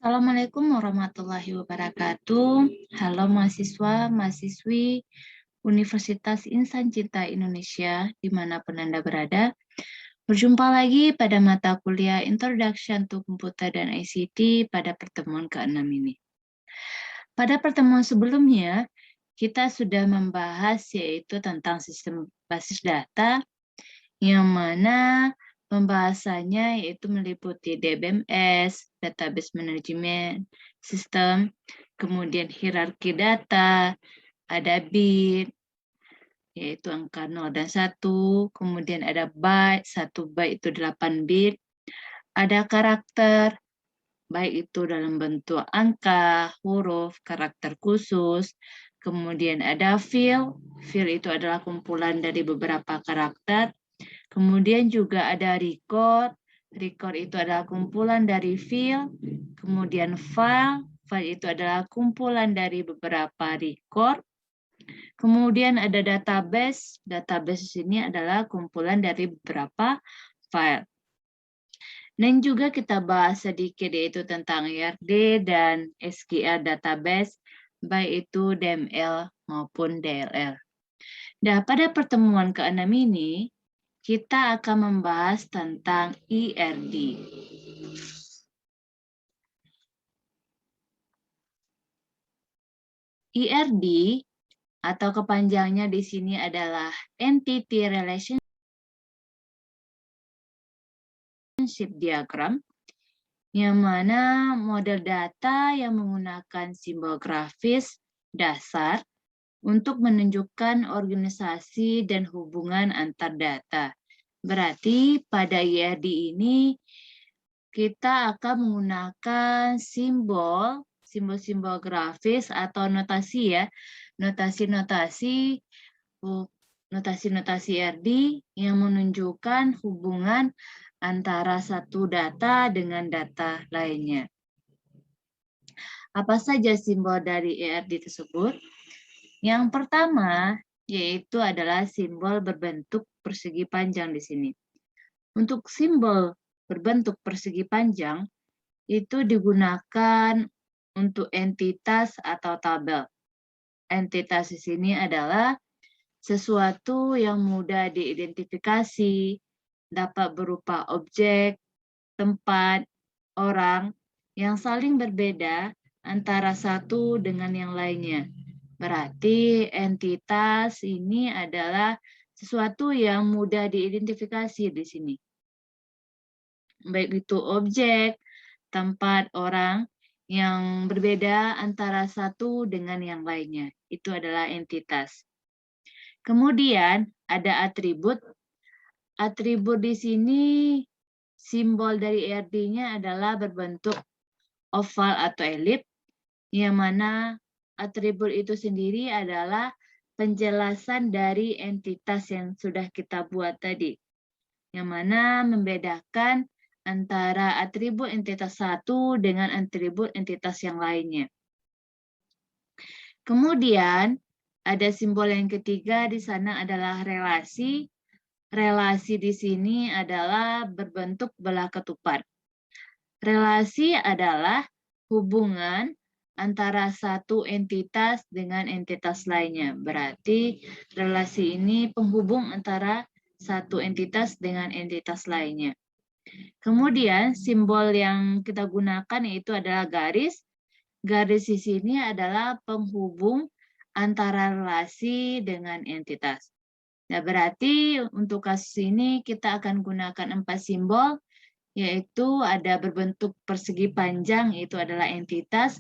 Assalamualaikum warahmatullahi wabarakatuh. Halo mahasiswa, mahasiswi Universitas Insan Cinta Indonesia, dimanapun Anda berada. Berjumpa lagi pada mata kuliah Introduction to Computer dan ICT pada pertemuan ke-6 ini. Pada pertemuan sebelumnya, kita sudah membahas yaitu tentang sistem basis data, yang mana pembahasannya yaitu meliputi DBMS, Database Management System, kemudian hierarki data, ada bit, yaitu angka 0 dan 1, kemudian ada byte, 1 byte itu 8 bit, ada karakter, baik itu dalam bentuk angka, huruf, karakter khusus, kemudian ada field itu adalah kumpulan dari beberapa karakter, kemudian juga ada record itu adalah kumpulan dari field, kemudian file itu adalah kumpulan dari beberapa record, kemudian ada database ini adalah kumpulan dari beberapa file. Dan juga kita bahas sedikit yaitu tentang IRD dan SQL database, baik itu DML maupun DLL. Nah, pada pertemuan ke-6 ini, kita akan membahas tentang IRD. IRD atau kepanjangannya di sini adalah Entity Relationship Diagram, yang mana model data yang menggunakan simbol grafis dasar untuk menunjukkan organisasi dan hubungan antar data. Berarti pada IRD ini kita akan menggunakan simbol-simbol grafis atau notasi ya, notasi-notasi IRD yang menunjukkan hubungan antara satu data dengan data lainnya. Apa saja simbol dari IRD tersebut? Yang pertama yaitu adalah simbol berbentuk persegi panjang di sini. Untuk simbol berbentuk persegi panjang itu digunakan untuk entitas atau tabel. Entitas di sini adalah sesuatu yang mudah diidentifikasi, dapat berupa objek, tempat, orang yang saling berbeda antara satu dengan yang lainnya. Berarti entitas ini adalah sesuatu yang mudah diidentifikasi di sini. Baik itu objek, tempat, orang yang berbeda antara satu dengan yang lainnya. Itu adalah entitas. Kemudian ada atribut. Atribut di sini simbol dari IRD-nya adalah berbentuk oval atau elip, yang mana atribut itu sendiri adalah penjelasan dari entitas yang sudah kita buat tadi, yang mana membedakan antara atribut entitas satu dengan atribut entitas yang lainnya. Kemudian ada simbol yang ketiga di sana adalah relasi. Relasi di sini adalah berbentuk belah ketupat. Relasi adalah hubungan antara satu entitas dengan entitas lainnya. Berarti relasi ini penghubung antara satu entitas dengan entitas lainnya. Kemudian simbol yang kita gunakan yaitu adalah garis. Garis di sini adalah penghubung antara relasi dengan entitas. Nah, berarti untuk kasus ini kita akan gunakan 4 simbol, yaitu ada berbentuk persegi panjang, itu adalah entitas,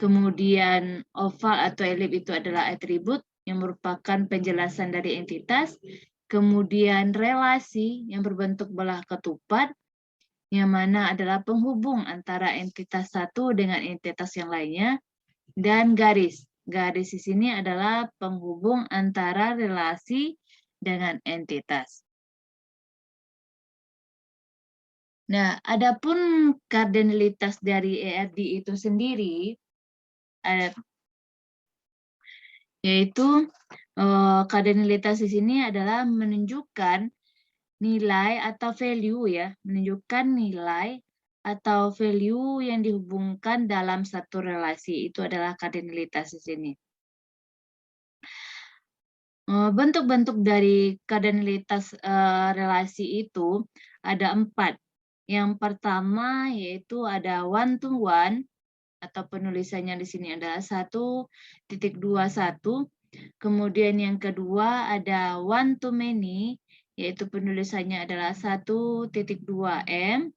kemudian oval atau elip itu adalah atribut yang merupakan penjelasan dari entitas, kemudian relasi yang berbentuk belah ketupat, yang mana adalah penghubung antara entitas satu dengan entitas yang lainnya, dan garis. Garis di sini adalah penghubung antara relasi dengan entitas. Nah, adapun kardinalitas dari IRD itu sendiri, yaitu kardinalitas di sini adalah menunjukkan nilai atau value ya, menunjukkan nilai atau value yang dihubungkan dalam satu relasi. Itu adalah kardinalitas di sini. Bentuk-bentuk dari kardinalitas relasi itu ada 4. Yang pertama yaitu ada one to one atau penulisannya di sini adalah 1.21. Kemudian yang kedua ada one to many, yaitu penulisannya adalah 1.2M.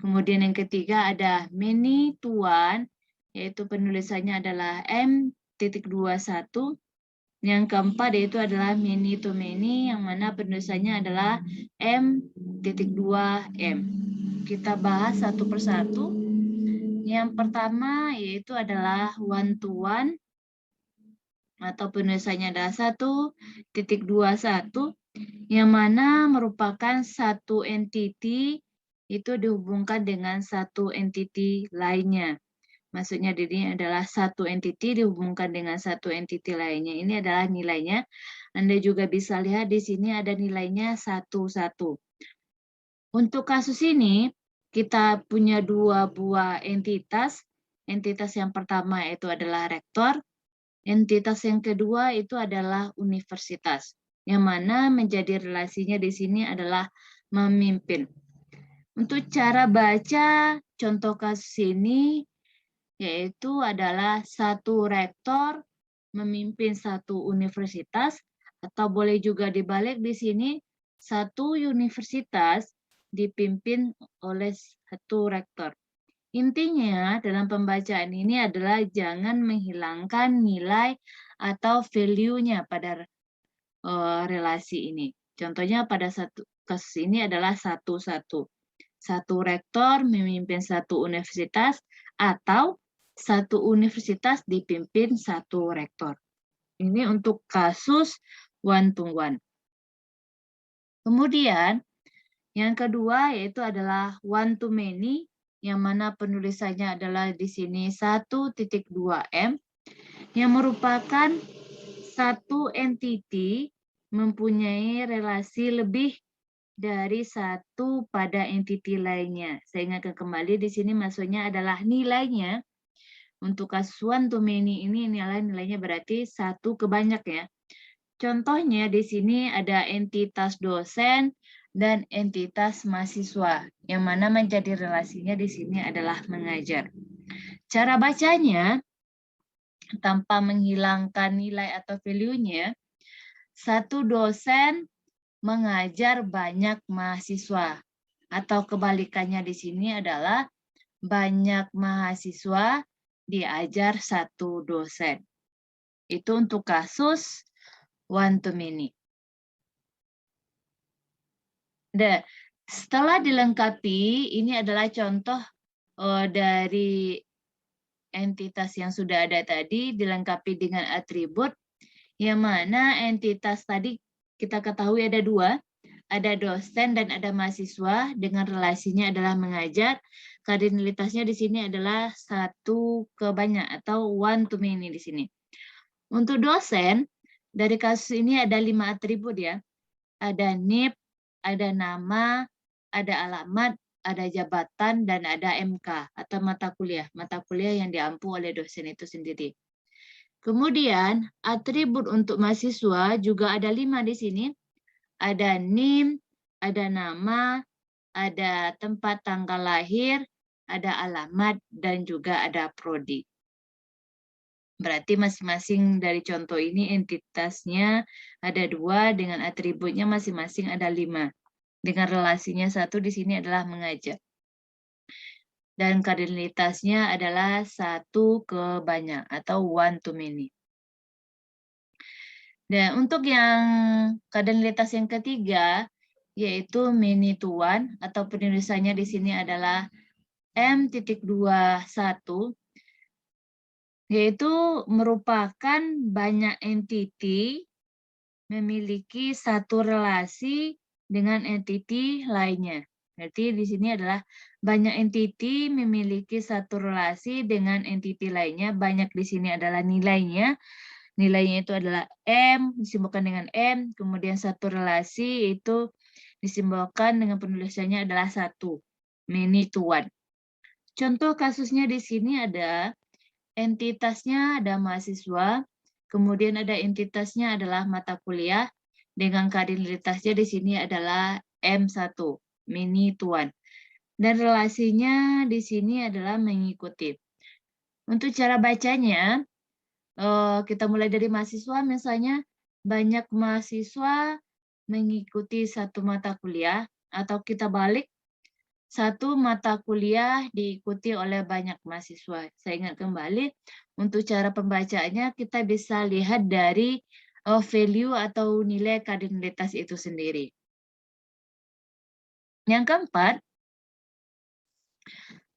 Kemudian yang ketiga ada many to one, yaitu penulisannya adalah M.21. Yang keempat yaitu adalah many to many, yang mana penulisannya adalah M.2M. Kita bahas satu persatu. Yang pertama yaitu adalah one to one atau penulisannya adalah 1.21, yang mana merupakan satu entity itu dihubungkan dengan satu entity lainnya. Maksudnya ini adalah satu entity dihubungkan dengan satu entity lainnya. Ini adalah nilainya. Anda juga bisa lihat di sini ada nilainya 1, 1. Untuk kasus ini, kita punya 2 buah entitas. Entitas yang pertama itu adalah rektor. Entitas yang kedua itu adalah universitas. Yang mana menjadi relasinya di sini adalah memimpin. Untuk cara baca contoh kasus ini, yaitu adalah satu rektor memimpin satu universitas, atau boleh juga dibalik di sini, satu universitas dipimpin oleh satu rektor. Intinya dalam pembacaan ini adalah jangan menghilangkan nilai atau value-nya pada relasi ini. Contohnya pada satu kasus ini adalah 1, 1. Satu rektor memimpin satu universitas atau satu universitas dipimpin satu rektor. Ini untuk kasus one to one. Kemudian yang kedua yaitu adalah one to many, yang mana penulisannya adalah di sini 1.2M, yang merupakan satu entity mempunyai relasi lebih dari satu pada entity lainnya. Saya ingatkan kembali di sini maksudnya adalah nilainya. Untuk kasus one to many ini nilainya berarti 1 ke banyak ya. Contohnya di sini ada entitas dosen dan entitas mahasiswa, yang mana menjadi relasinya di sini adalah mengajar. Cara bacanya, tanpa menghilangkan nilai atau value-nya, satu dosen mengajar banyak mahasiswa, atau kebalikannya di sini adalah banyak mahasiswa diajar satu dosen. Itu untuk kasus one to many. Setelah dilengkapi, ini adalah contoh dari entitas yang sudah ada tadi, dilengkapi dengan atribut, yang mana entitas tadi kita ketahui ada 2, ada dosen dan ada mahasiswa, dengan relasinya adalah mengajar. Kardinalitasnya di sini adalah 1 ke banyak atau one to many di sini. Untuk dosen, dari kasus ini ada 5 atribut ya. Ada NIP, ada nama, ada alamat, ada jabatan, dan ada MK atau mata kuliah yang diampu oleh dosen itu sendiri. Kemudian atribut untuk mahasiswa juga ada 5 di sini. Ada NIM, ada nama, ada tempat tanggal lahir, ada alamat, dan juga ada prodi. Berarti masing-masing dari contoh ini entitasnya ada 2, dengan atributnya masing-masing ada 5. Dengan relasinya 1 di sini adalah mengajar. Dan kardinalitasnya adalah 1 ke banyak atau one to many. Dan untuk yang kardinalitas yang ketiga, yaitu many to one, atau penulisannya di sini adalah M.21, yaitu merupakan banyak entity memiliki satu relasi dengan entity lainnya. Berarti di sini adalah banyak entity memiliki satu relasi dengan entity lainnya. Banyak di sini adalah nilainya. Nilainya itu adalah M, disimbolkan dengan M. Kemudian satu relasi itu disimbolkan dengan penulisannya adalah 1. Many to one. Contoh kasusnya di sini ada entitasnya ada mahasiswa, kemudian ada entitasnya adalah mata kuliah, dengan kardinalitasnya di sini adalah M1, mini tuan. Dan relasinya di sini adalah mengikuti. Untuk cara bacanya, kita mulai dari mahasiswa, misalnya banyak mahasiswa mengikuti satu mata kuliah, atau kita balik, satu mata kuliah diikuti oleh banyak mahasiswa. Saya ingat kembali, untuk cara pembacaannya kita bisa lihat dari value atau nilai kardinalitas itu sendiri. Yang keempat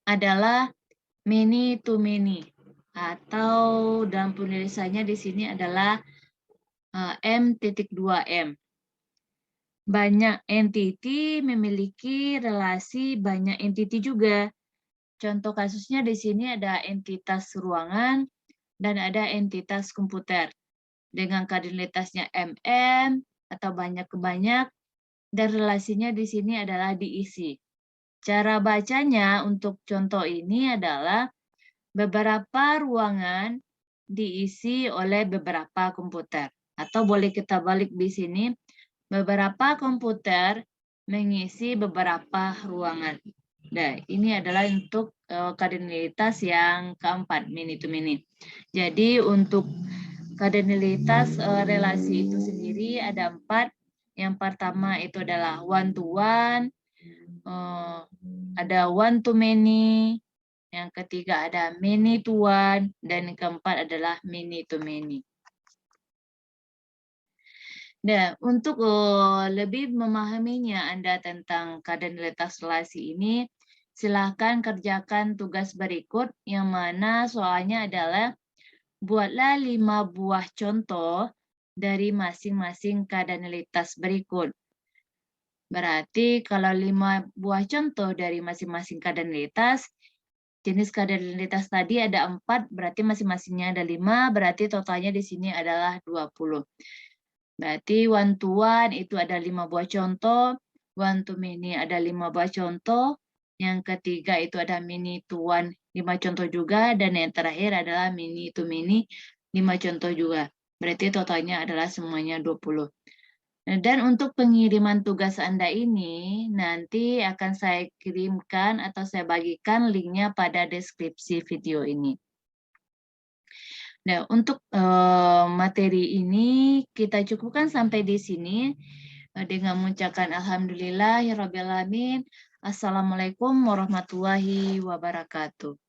adalah many to many, atau dalam penulisannya di sini adalah M.2M. Banyak entity memiliki relasi banyak entity juga. Contoh kasusnya di sini ada entitas ruangan dan ada entitas komputer. Dengan kardinalitasnya MM atau banyak ke banyak, dan relasinya di sini adalah diisi. Cara bacanya untuk contoh ini adalah beberapa ruangan diisi oleh beberapa komputer. Atau boleh kita balik di sini, beberapa komputer mengisi beberapa ruangan. Nah, ini adalah untuk kardinalitas yang keempat, many to many. Jadi untuk kardinalitas relasi itu sendiri ada 4. Yang pertama itu adalah one to one, ada one to many, yang ketiga ada many to one, dan yang keempat adalah many to many. Nah, untuk lebih memahaminya Anda tentang kardinalitas relasi ini, silakan kerjakan tugas berikut, yang mana soalnya adalah buatlah 5 buah contoh dari masing-masing kardinalitas berikut. Berarti kalau 5 buah contoh dari masing-masing kardinalitas, jenis kardinalitas tadi ada 4, berarti masing-masingnya ada 5, berarti totalnya di sini adalah 20. Berarti one to one itu ada 5 buah contoh, one to many ada 5 buah contoh, yang ketiga itu ada many to one 5 contoh juga, dan yang terakhir adalah many to many 5 contoh juga. Berarti totalnya adalah semuanya 20. Dan untuk pengiriman tugas Anda ini, nanti akan saya kirimkan atau saya bagikan linknya pada deskripsi video ini. Nah, untuk materi ini kita cukupkan sampai di sini dengan mengucapkan alhamdulillahirabbil alamin. Assalamualaikum warahmatullahi wabarakatuh.